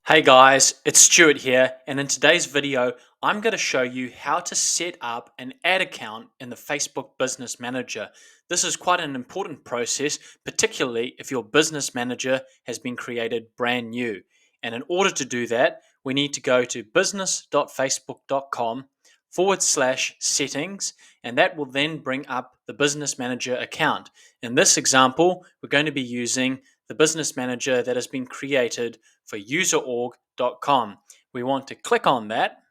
Hey guys, it's Stuart here, and in today's video, I'm going to show you how to set up an ad account in the Facebook Business Manager. This is quite an important process, particularly if your business manager has been created brand new. And in order to do that, we need to go to business.facebook.com/settings, and that will then bring up the business manager account. In this example, we're going to be using the business manager that has been created for userorg.com. We want to click on that,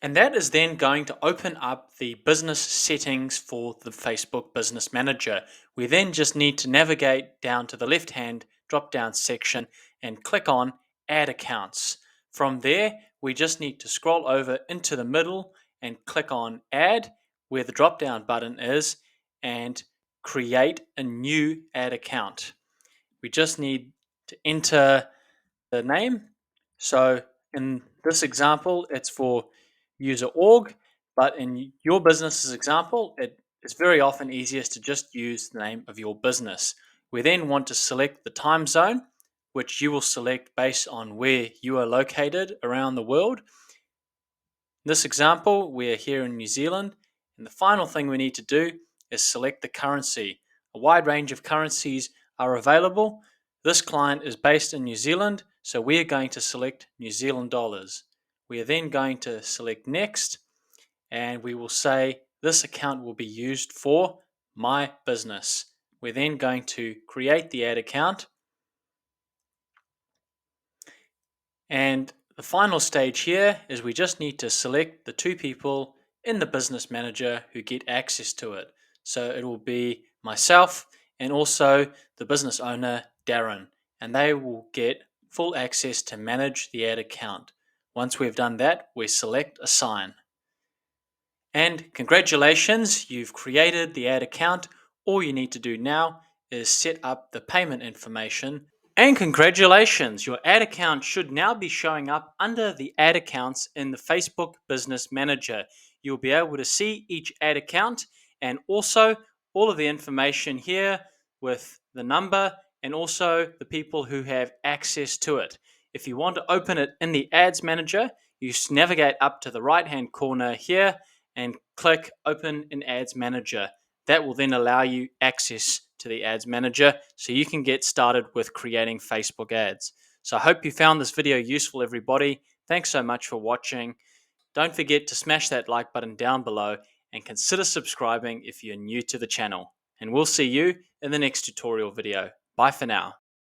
and that is then going to open up the business settings for the Facebook Business Manager. We then just need to navigate down to the left hand drop down section and click on Add Accounts. From there, we just need to scroll over into the middle and click on Add, where the drop down button is, and create a new ad account. We just need to enter the name. So in this example, it's for user org, but in your business's example, it is very often easiest to just use the name of your business. We then want to select the time zone, which you will select based on where you are located around the world. In this example, we are here in New Zealand, and the final thing we need to do is select the currency. A wide range of currencies are available. This client is based in New Zealand, so we are going to select New Zealand dollars. We are then going to select Next, and we will say this account will be used for my business. We're then going to create the ad account, and the final stage here is we just need to select the two people in the business manager who get access to it. So it will be myself and also the business owner, Darren, and they will get full access to manage the ad account. Once we've done that, we select Assign. And congratulations, you've created the ad account. All you need to do now is set up the payment information. And congratulations, your ad account should now be showing up under the ad accounts in the Facebook Business Manager. You'll be able to see each ad account and also all of the information here with the number and also the people who have access to it. If you want to open it in the Ads Manager, you navigate up to the right hand corner here and click Open in Ads Manager. That will then allow you access to the Ads Manager so you can get started with creating Facebook ads. So I hope you found this video useful, everybody. Thanks so much for watching. Don't forget to smash that like button down below and consider subscribing if you're new to the channel. And we'll see you in the next tutorial video. Bye for now.